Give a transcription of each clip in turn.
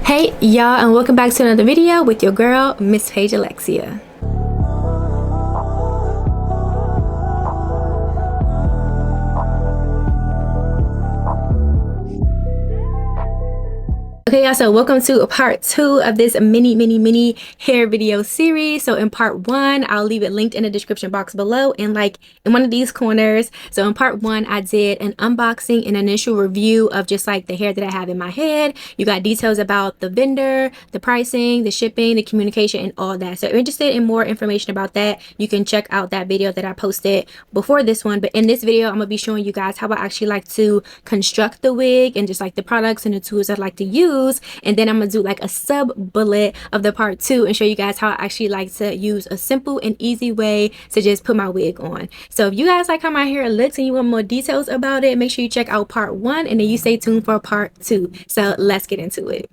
Hey y'all, and welcome back to another video with your girl Miss Paige Alexia. Okay y'all, so welcome to part 2 of this mini hair video series. So in part 1, I'll leave it linked in the description box below and like in one of these corners. So in part 1, I did an unboxing and initial review of just like the hair that I have in my head. You got details about the vendor, the pricing, the shipping, the communication, and all that. So if you're interested in more information about that, you can check out that video that I posted before this one. But in this video, I'm gonna be showing you guys how I actually like to construct the wig and just like the products and the tools I like to use. And then I'm gonna do like a sub bullet of the part 2 and show you guys how I actually like to use a simple and easy way to just put my wig on. So if you guys like how my hair looks and you want more details about it, make sure you check out part 1 and then you stay tuned for part 2. So let's get into it.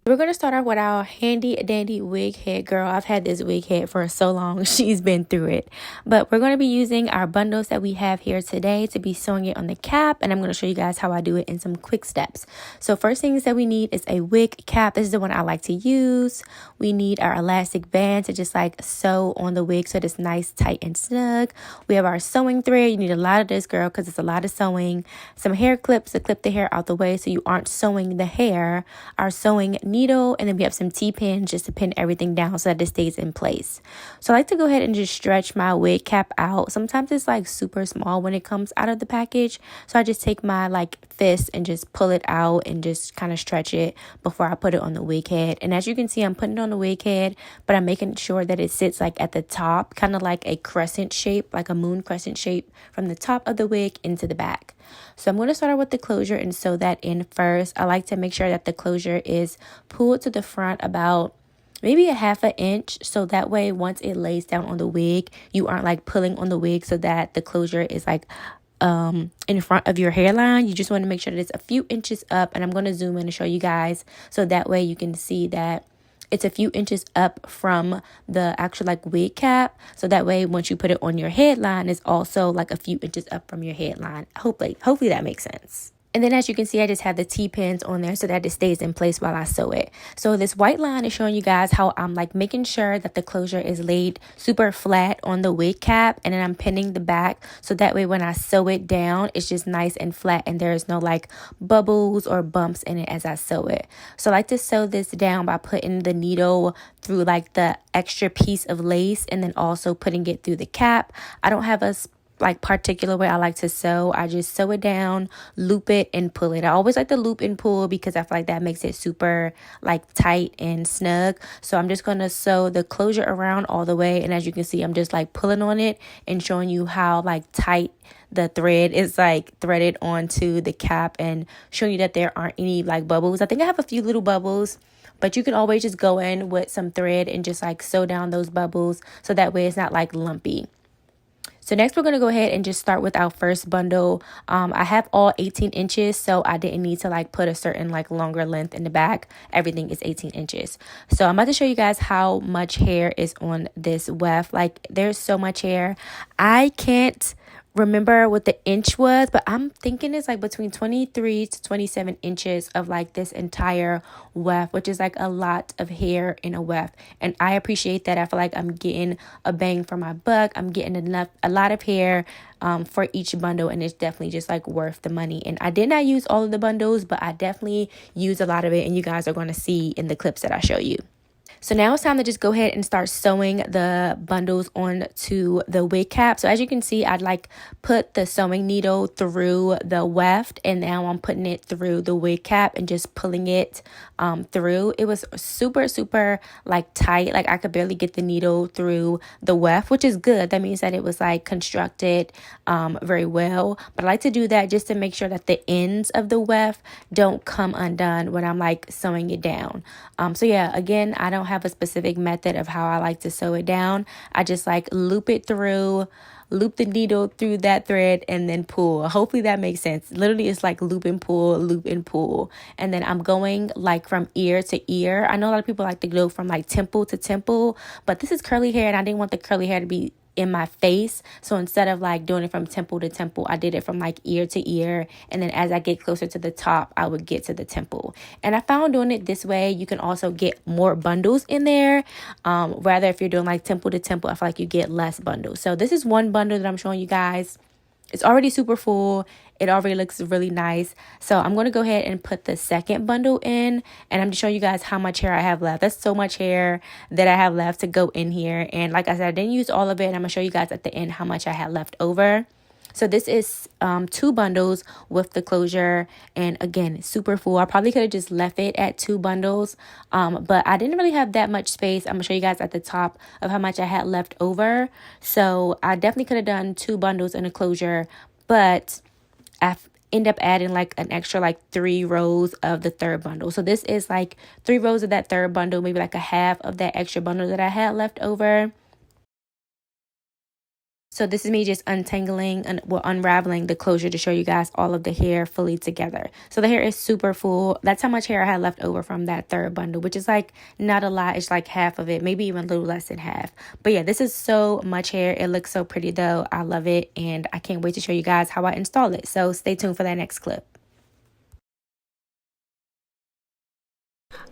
We're going to start off with our handy dandy wig head. Girl, I've had this wig head for so long. She's been through it. But we're going to be using our bundles that we have here today to be sewing it on the cap. And I'm going to show you guys how I do it in some quick steps. So first things that we need is a wig cap. This is the one I like to use. We need our elastic band to just like sew on the wig so it's nice, tight, and snug. We have our sewing thread. You need a lot of this, girl, because it's a lot of sewing. Some hair clips to clip the hair out the way so you aren't sewing the hair. Our sewing needle, and then we have some T-pins just to pin everything down so that it stays in place. So I like to go ahead and just stretch my wig cap out. Sometimes it's like super small when it comes out of the package, so I just take my like fist and just pull it out and just kind of stretch it before I put it on the wig head. And as you can see, I'm putting it on the wig head, but I'm making sure that it sits like at the top, kind of like a crescent shape, like a moon crescent shape from the top of the wig into the back. So I'm going to start out with the closure and sew that in first. I like to make sure that the closure is pulled to the front about maybe a ½ inch, so that way once it lays down on the wig, you aren't like pulling on the wig so that the closure is like in front of your hairline. You just want to make sure that it's a few inches up, and I'm going to zoom in and show you guys so that way you can see that it's a few inches up from the actual like wig cap, so that way once you put it on your headline, it's also like a few inches up from your headline. Hopefully that makes sense. And then as you can see, I just have the T-pins on there so that it stays in place while I sew it. So this white line is showing you guys how I'm like making sure that the closure is laid super flat on the wig cap, and then I'm pinning the back so that way when I sew it down, it's just nice and flat and there's no like bubbles or bumps in it as I sew it. So I like to sew this down by putting the needle through like the extra piece of lace and then also putting it through the cap. I don't have a like particular way I like to sew. I just sew it down, loop it, and pull it. I always like to loop and pull because I feel like that makes it super like tight and snug. So I'm just going to sew the closure around all the way, and as you can see, I'm just like pulling on it and showing you how like tight the thread is like threaded onto the cap and showing you that there aren't any like bubbles. I think I have a few little bubbles, but you can always just go in with some thread and just like sew down those bubbles so that way it's not like lumpy. So next we're going to go ahead and just start with our first bundle. I have all 18 inches, so I didn't need to like put a certain like longer length in the back. Everything is 18 inches. So I'm about to show you guys how much hair is on this weft. Like there's so much hair. I can't remember what the inch was, but I'm thinking it's like between 23 to 27 inches of like this entire weft, which is like a lot of hair in a weft, and I appreciate that. I feel like I'm getting a bang for my buck. I'm getting a lot of hair for each bundle, and it's definitely just like worth the money. And I did not use all of the bundles, but I definitely used a lot of it, and you guys are going to see in the clips that I show you. So now it's time to just go ahead and start sewing the bundles onto the wig cap. So as you can see, I'd like put the sewing needle through the weft, and now I'm putting it through the wig cap and just pulling it through. It was super like tight. Like I could barely get the needle through the weft, which is good. That means that it was like constructed very well. But I like to do that just to make sure that the ends of the weft don't come undone when I'm like sewing it down. So yeah, again, I don't have a specific method of how I like to sew it down. I just like loop it through, loop the needle through that thread, and then pull. Hopefully that makes sense. Literally it's like loop and pull, and then I'm going like from ear to ear. I know a lot of people like to go from like temple to temple, but this is curly hair and I didn't want the curly hair to be in my face. So instead of like doing it from temple to temple, I did it from like ear to ear, and then as I get closer to the top, I would get to the temple. And I found doing it this way, you can also get more bundles in there. Rather, if you're doing like temple to temple, I feel like you get less bundles. So this is one bundle that I'm showing you guys. It's already super full. It already looks really nice. So I'm going to go ahead and put the second bundle in, and I'm just showing you guys how much hair I have left. That's so much hair that I have left to go in here. And like I said, I didn't use all of it. I'm going to show you guys at the end how much I had left over. So this is 2 bundles with the closure, and again, super full. I probably could have just left it at 2 bundles, but I didn't really have that much space. I'm gonna show you guys at the top of how much I had left over. So I definitely could have done 2 bundles in a closure, but I end up adding like an extra like 3 rows of the third bundle. So this is like 3 rows of that third bundle, maybe like a half of that extra bundle that I had left over. So this is me just untangling and unraveling the closure to show you guys all of the hair fully together. So the hair is super full. That's how much hair I had left over from that third bundle, which is like not a lot. It's like half of it, maybe even a little less than half. But yeah, this is so much hair. It looks so pretty though. I love it, and I can't wait to show you guys how I install it. So stay tuned for that next clip.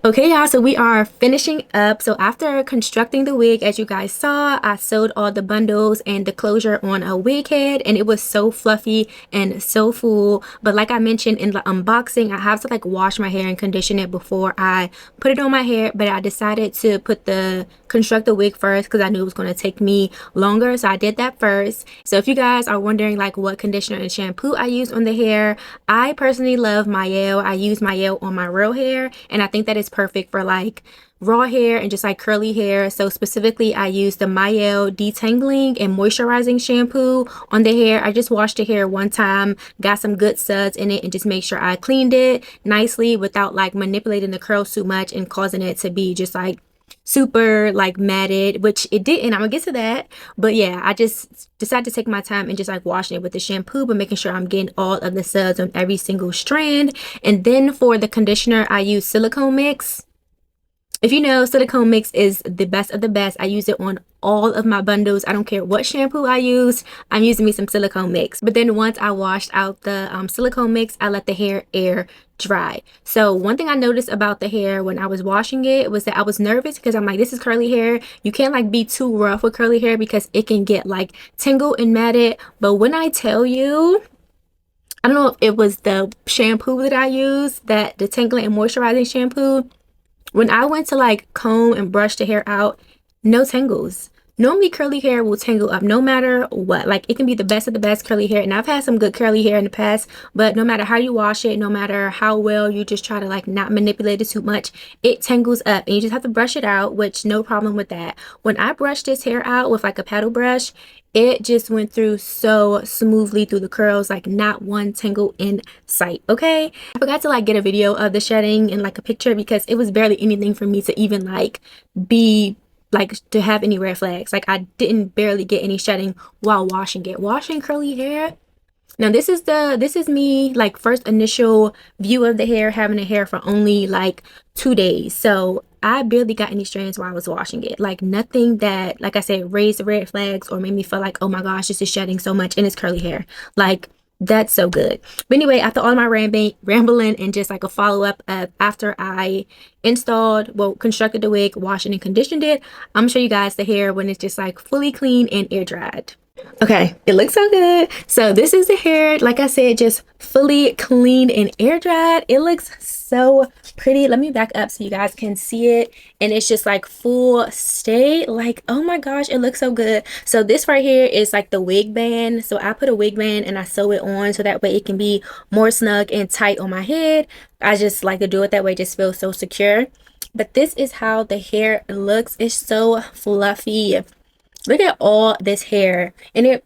Okay, y'all, so we are finishing up. So after constructing the wig, as you guys saw, I sewed all the bundles and the closure on a wig head, and it was so fluffy and so full. But like I mentioned in the unboxing, I have to like wash my hair and condition it before I put it on my hair. But I decided to construct the wig first because I knew it was going to take me longer, so I did that first. So if you guys are wondering like what conditioner and shampoo I use on the hair, I personally love Mielle. I use Mielle on my real hair, and I think that is perfect for like raw hair and just like curly hair. So specifically, I use the Mielle detangling and moisturizing shampoo on the hair. I just washed the hair one time, got some good suds in it, and just make sure I cleaned it nicely without like manipulating the curls too much and causing it to be just like super like matted, which it didn't. I'm gonna get to that, but yeah, I just decided to take my time and just like washing it with the shampoo, but making sure I'm getting all of the suds on every single strand. And then for the conditioner, I use silicone mix. If you know, silicone mix is the best of the best. I use it on all of my bundles. I don't care what shampoo I use, I'm using me some silicone mix. But then once I washed out the silicone mix, I let the hair air dry. So one thing I noticed about the hair when I was washing it was that I was nervous because I'm like, this is curly hair. You can't like be too rough with curly hair because it can get like tangled and matted. But when I tell you, I don't know if it was the shampoo that I used, that the tangling and moisturizing shampoo, when I went to like comb and brush the hair out, no tangles. Normally curly hair will tangle up no matter what. Like it can be the best of the best curly hair, and I've had some good curly hair in the past, but no matter how you wash it, no matter how well you just try to like not manipulate it too much, it tangles up, and you just have to brush it out, which no problem with that. When I brushed this hair out with like a paddle brush, it just went through so smoothly through the curls, like not one tangle in sight. Okay, I forgot to like get a video of the shedding and like a picture because it was barely anything for me to even like be like to have any red flags. Like I didn't barely get any shedding while washing it. Washing curly hair, now this is me like first initial view of the hair, having the hair for only like 2 days. So I barely got any strands while I was washing it. Like nothing that, like I said, raised the red flags or made me feel like, oh my gosh, this is shedding so much and it's curly hair. Like that's so good. But anyway, after all my rambling and just like a follow-up after I constructed the wig, washed and conditioned it, I'm gonna show you guys the hair when it's just like fully clean and air dried. Okay, it looks so good. So this is the hair, like I said, just fully cleaned and air dried. It looks so pretty. Let me back up so you guys can see it, and it's just like full stay. Like, oh my gosh, it looks so good. So this right here is like the wig band. So I put a wig band and I sew it on so that way it can be more snug and tight on my head. I just like to do it that way, it just feels so secure. But this is how the hair looks. It's so fluffy. Look at all this hair, and it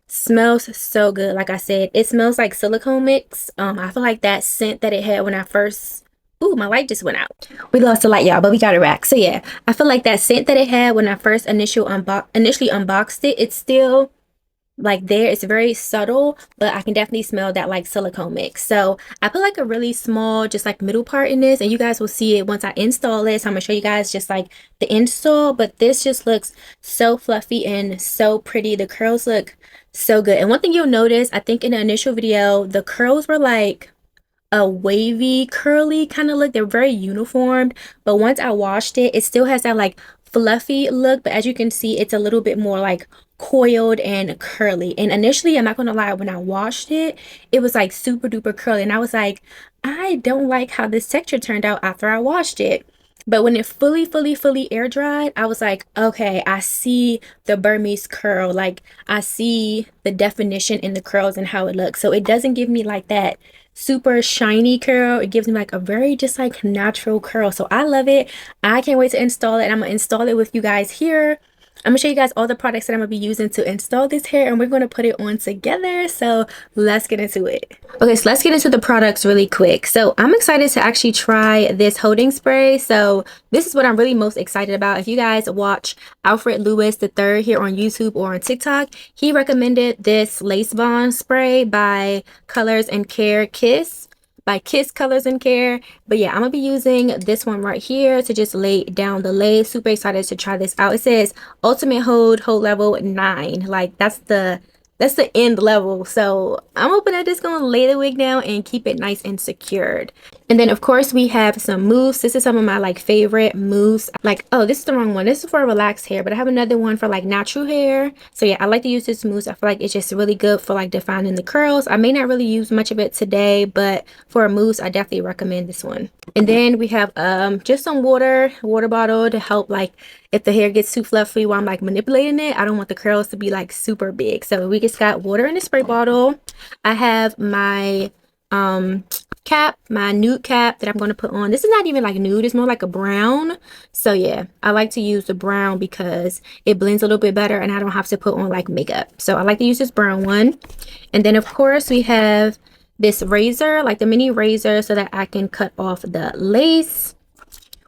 smells so good. Like I said, it smells like silicone mix. I feel like that scent that it had when I first, ooh, my light just went out. We lost the light, y'all, but we got it back. So yeah, I feel like that scent that it had when I first initially unboxed it, it's still like there. It's very subtle, but I can definitely smell that like silicone mix. So I put like a really small just like middle part in this, and you guys will see it once I install it. So I'm gonna show you guys just like the install, but this just looks so fluffy and so pretty. The curls look so good. And one thing you'll notice, I think in the initial video the curls were like a wavy curly kind of look. They're very uniformed, but once I washed it, it still has that like fluffy look, but as you can see, it's a little bit more like coiled and curly. And initially, I'm not gonna lie, when I washed it, it was like super duper curly, and I was like, I don't like how this texture turned out after I washed it. But when it fully air dried, I was like, okay, I see the Burmese curl. Like, I see the definition in the curls and how it looks. So it doesn't give me like that super shiny curl. It gives me like a very just like natural curl. So I love it. I can't wait to install it, and I'm gonna install it with you guys here. I'm gonna show you guys all the products that I'm gonna be using to install this hair, and we're gonna put it on together. So let's get into it. Okay, so let's get into the products really quick. So I'm excited to actually try this holding spray. So this is what I'm really most excited about. If you guys watch Alfred Lewis III here on YouTube or on TikTok, he recommended this lace bond spray by Colors and Care Kiss. By Kiss Colors and Care. But yeah, I'm gonna be using this one right here to just lay down the lace. Super excited to try this out. It says ultimate hold level 9. Like that's the end level. So I'm hoping that it's gonna lay the wig down and keep it nice and secured. And then of course we have some mousse. This is some of my like favorite mousse. Like, oh, this is the wrong one. This is for relaxed hair, but I have another one for like natural hair. So yeah, I like to use this mousse. I feel like it's just really good for like defining the curls. I may not really use much of it today, but for a mousse, I definitely recommend this one. And then we have just some water bottle to help like if the hair gets too fluffy while I'm like manipulating it. I don't want the curls to be like super big. So we just got water in the spray bottle. I have my cap, my nude cap that I'm going to put on. This is not even like nude, it's more like a brown. So yeah, I like to use the brown because it blends a little bit better and I don't have to put on like makeup. So I like to use this brown one. And then of course we have this razor, like the mini razor, so that I can cut off the lace.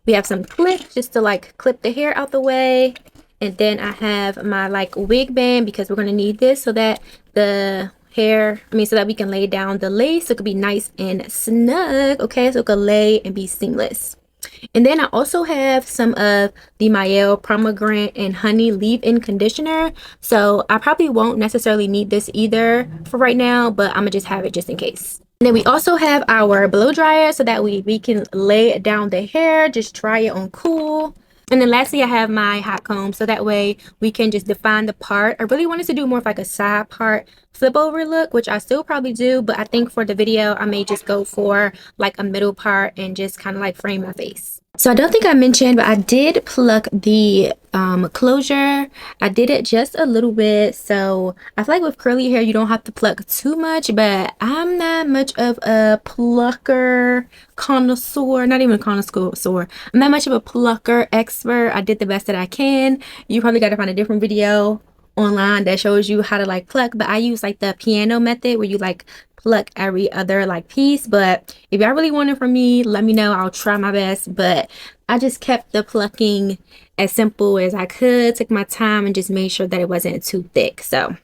We have some clips just to like clip the hair out the way. And then I have my like wig band because we're going to need this so that the hair, so that we can lay down the lace so it could be nice and snug. Okay, so it could lay and be seamless. And then I also have some of the Mielle pomegranate and honey leave-in conditioner. So I probably won't necessarily need this either for right now, but I'm gonna just have it just in case. And then we also have our blow dryer so that we can lay down the hair, just dry it on cool. And then lastly, I have my hot comb so that way we can just define the part. I really wanted to do more of like a side part flip over look, which I still probably do, but I think for the video I may just go for like a middle part and just kind of like frame my face. So I don't think I mentioned, but I did pluck the closure. I did it just a little bit. So I feel like with curly hair you don't have to pluck too much, but I'm not much of a plucker connoisseur, not even connoisseur. I'm not much of a plucker expert. I did the best that I can. You probably got to find a different video online that shows you how to like pluck, but I use like the piano method where you like pluck every other like piece. But if y'all really want it from me, let me know. I'll try my best, but I just kept the plucking as simple as I could, took my time and just made sure that it wasn't too thick. So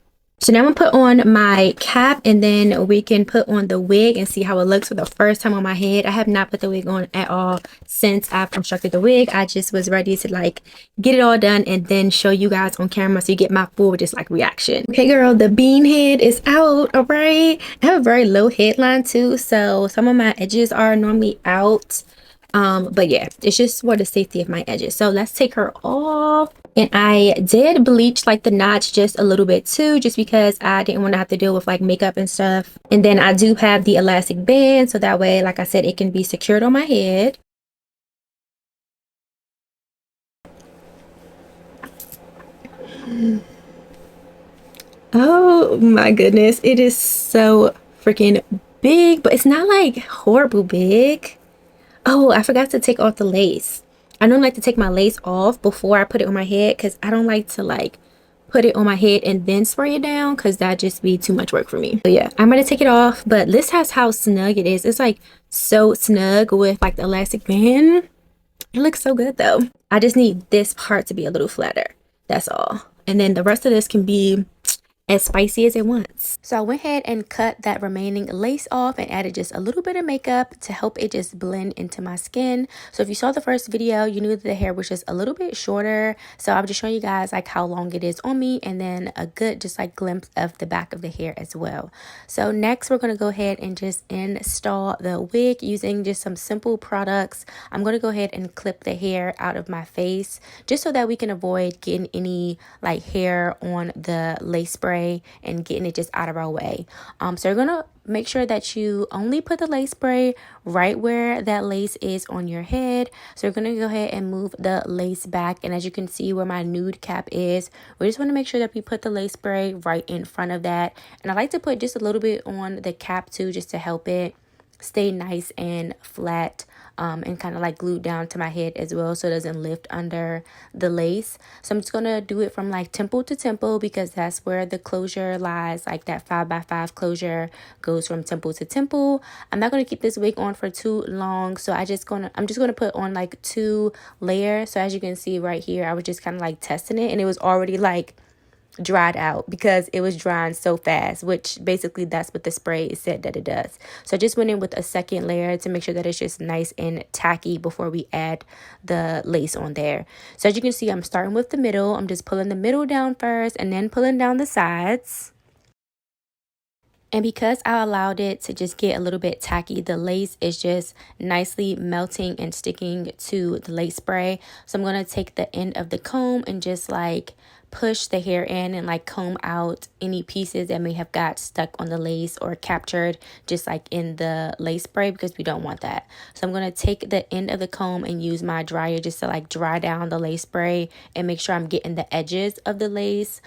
now I'm gonna put on my cap and then we can put on the wig and see how it looks for the first time on my head. I have not put the wig on at all since I've constructed the wig. I just was ready to like get it all done and then show you guys on camera so you get my full just like reaction. Okay girl, the bean head is out. All right, I have a very low headline too, so some of my edges are normally out. But yeah, it's just for the safety of my edges. So let's take her off. And I did bleach like the notch just a little bit too, just because I didn't want to have to deal with like makeup and stuff. And then I do have the elastic band, so that way, like I said, it can be secured on my head. Oh my goodness, it is so freaking big, but it's not like horrible big. Oh, I forgot to take off the lace. I normally like to take my lace off before I put it on my head because I don't like to like put it on my head and then spray it down because that just be too much work for me. So yeah, I'm gonna take it off, but this has how snug it is. It's like so snug with like the elastic band. It looks so good though. I just need this part to be a little flatter. That's all. And then the rest of this can be as spicy as it wants. So I went ahead and cut that remaining lace off and added just a little bit of makeup to help it just blend into my skin. So if you saw the first video, you knew that the hair was just a little bit shorter. So I'm just showing you guys like how long it is on me, and then a good just like glimpse of the back of the hair as well. So next we're going to go ahead and just install the wig using just some simple products. I'm going to go ahead and clip the hair out of my face just so that we can avoid getting any like hair on the lace spray and getting it just out of our way. So you're gonna make sure that you only put the lace spray right where that lace is on your head. So you're gonna go ahead and move the lace back, and as you can see where my nude cap is, we just want to make sure that we put the lace spray right in front of that. And I like to put just a little bit on the cap too, just to help it stay nice and flat, and kind of like glued down to my head as well, so it doesn't lift under the lace. So I'm just gonna do it from like temple to temple, because that's where the closure lies. Like that 5x5 closure goes from temple to temple. I'm not gonna keep this wig on for too long, so I'm just gonna put on like 2 layers. So as you can see right here, I was just kind of like testing it, and it was already like dried out because it was drying so fast, which basically that's what the spray said that it does. So I just went in with a second layer to make sure that it's just nice and tacky before we add the lace on there. So as you can see, I'm starting with the middle. I'm just pulling the middle down first and then pulling down the sides. And because I allowed it to just get a little bit tacky, the lace is just nicely melting and sticking to the lace spray. So I'm going to take the end of the comb and just like push the hair in and like comb out any pieces that may have got stuck on the lace or captured just like in the lace spray, because we don't want that. So I'm going to take the end of the comb and use my dryer just to like dry down the lace spray and make sure I'm getting the edges of the lace.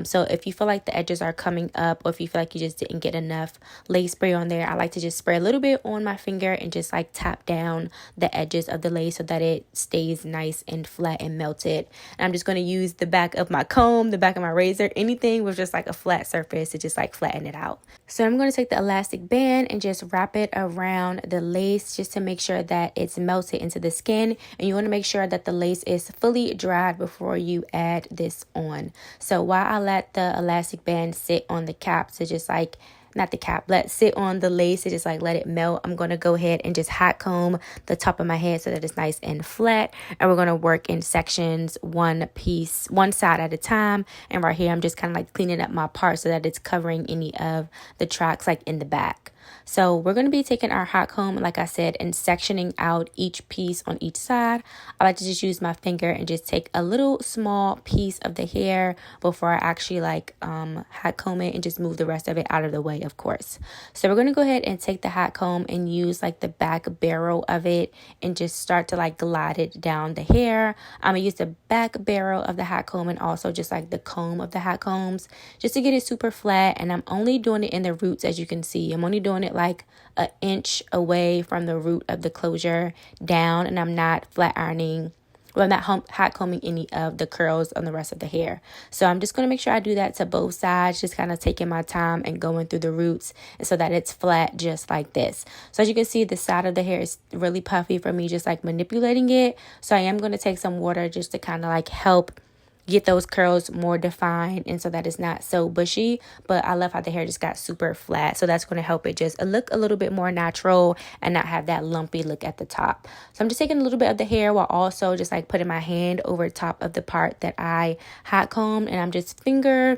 So if you feel like the edges are coming up, or if you feel like you just didn't get enough lace spray on there, I like to just spray a little bit on my finger and just like tap down the edges of the lace so that it stays nice and flat and melted. And I'm just going to use the back of my comb, the back of my razor, anything with just like a flat surface to just like flatten it out. So I'm going to take the elastic band and just wrap it around the lace just to make sure that it's melted into the skin. And you want to make sure that the lace is fully dried before you add this on. So while I let the elastic band sit on the cap to just like, not the cap, let sit on the lace to just like let it melt, I'm going to go ahead and just hot comb the top of my head so that it's nice and flat. And we're going to work in sections, one side at a time. And right here, I'm just kind of like cleaning up my part so that it's covering any of the tracks like in the back. So we're going to be taking our hot comb, like I said, and sectioning out each piece on each side. I like to just use my finger and just take a little small piece of the hair before I actually like hot comb it, and just move the rest of it out of the way, of course. So we're going to go ahead and take the hot comb and use like the back barrel of it and just start to like glide it down the hair. I'm going to use the back barrel of the hot comb and also just like the comb of the hot combs just to get it super flat. And I'm only doing it in the roots, as you can see. I'm only doing it like an inch away from the root of the closure down, and I'm not flat ironing, well, I'm not hot combing any of the curls on the rest of the hair. So I'm just going to make sure I do that to both sides, just kind of taking my time and going through the roots, and so that it's flat just like this. So as you can see, the side of the hair is really puffy for me, just like manipulating it. So I am going to take some water just to kind of like help get those curls more defined, and so that it's not so bushy. But I love how the hair just got super flat, so that's going to help it just look a little bit more natural and not have that lumpy look at the top. So I'm just taking a little bit of the hair while also just like putting my hand over top of the part that I hot combed, and I'm just finger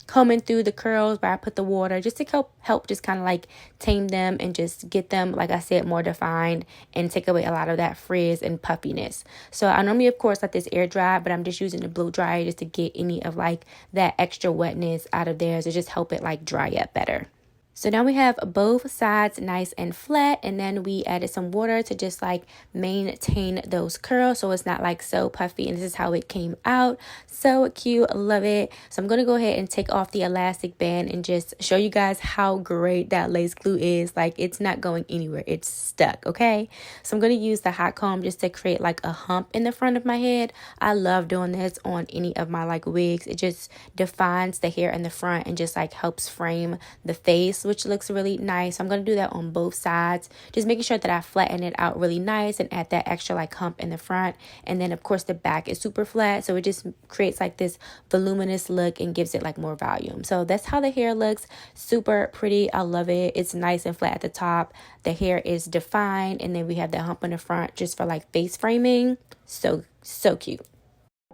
combing through the curls where I put the water just to help just kind of like tame them and just get them, like I said, more defined and take away a lot of that frizz and puffiness. So I normally, of course, let this air dry, but I'm just using the blow dryer just to get any of like that extra wetness out of there to just help it like dry up better. So now we have both sides nice and flat, and then we added some water to just like maintain those curls so it's not like so puffy, and this is how it came out. So cute, love it. So I'm going to go ahead and take off the elastic band and just show you guys how great that lace glue is. Like, it's not going anywhere, it's stuck, okay? So I'm going to use the hot comb just to create like a hump in the front of my head. I love doing this on any of my like wigs. It just defines the hair in the front and just like helps frame the face. wefts, which looks really nice. So I'm going to do that on both sides, just making sure that I flatten it out really nice and add that extra like hump in the front. And then of course the back is super flat, so it just creates like this voluminous look and gives it like more volume. So that's how the hair looks. Super pretty. I love it. It's nice and flat at the top. The hair is defined, and then we have the hump in the front just for like face framing. So cute.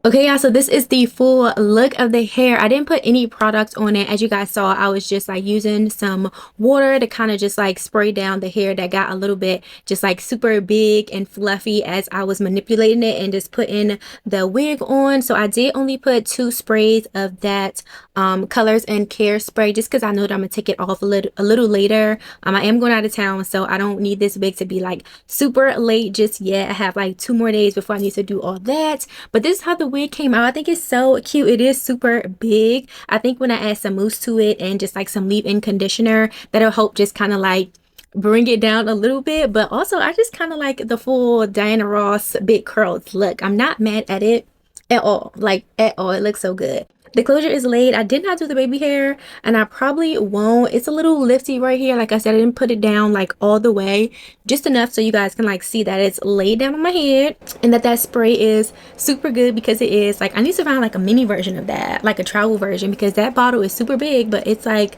Okay, y'all, so this is the full look of the hair. I didn't put any product on it. As you guys saw, I was just like using some water to kind of just like spray down the hair that got a little bit just like super big and fluffy as I was manipulating it and just putting the wig on. So I did only put 2 sprays of that Colors and Care spray, just because I know that I'm gonna take it off a little later. I am going out of town, so I don't need this wig to be like super late just yet. I have like 2 more days before I need to do all that. But this is how the wig came out. I think it's so cute. It is super big. I think when I add some mousse to it and just like some leave-in conditioner, that'll help just kind of like bring it down a little bit. But also I just kind of like the full Diana Ross big curls look. I'm not mad at it at all, like at all. It looks so good. The closure is laid. I did not do the baby hair, and I probably won't. It's a little lifty right here. Like I said, I didn't put it down like all the way, just enough so you guys can like see that it's laid down on my head, and that spray is super good, because it is like, I need to find like a mini version of that, like a travel version, because that bottle is super big, but it's like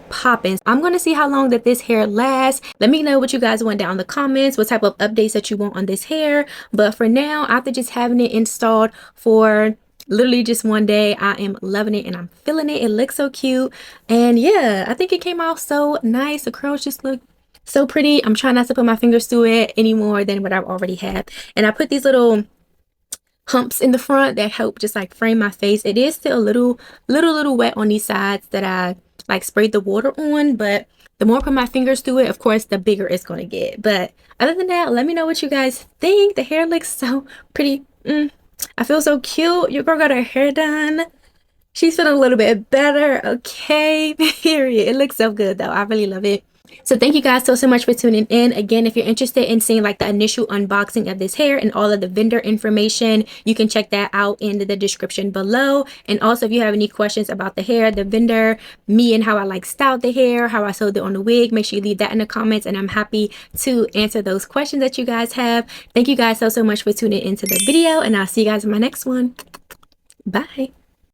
popping. I'm gonna see how long that this hair lasts. Let me know what you guys want down in the comments, what type of updates that you want on this hair. But for now, after just having it installed for literally just one day, I am loving it and I'm feeling it. It looks so cute, and yeah, I think it came out so nice. The curls just look so pretty. I'm trying not to put my fingers through it any more than what I've already had, and I put these little humps in the front that help just like frame my face. It is still a little wet on these sides that I like sprayed the water on, but the more I put my fingers through it, of course, the bigger it's going to get. But other than that, let me know what you guys think. The hair looks so pretty. I feel so cute. Your girl got her hair done. She's feeling a little bit better. Okay, period. It looks so good though. I really love it. So thank you guys so much for tuning in. Again, if you're interested in seeing like the initial unboxing of this hair and all of the vendor information, you can check that out in the description below. And also, if you have any questions about the hair, the vendor, me, and how I like styled the hair, how I sewed it on the wig, make sure you leave that in the comments, and I'm happy to answer those questions that you guys have. Thank you guys so much for tuning into the video, and I'll see you guys in my next one. Bye.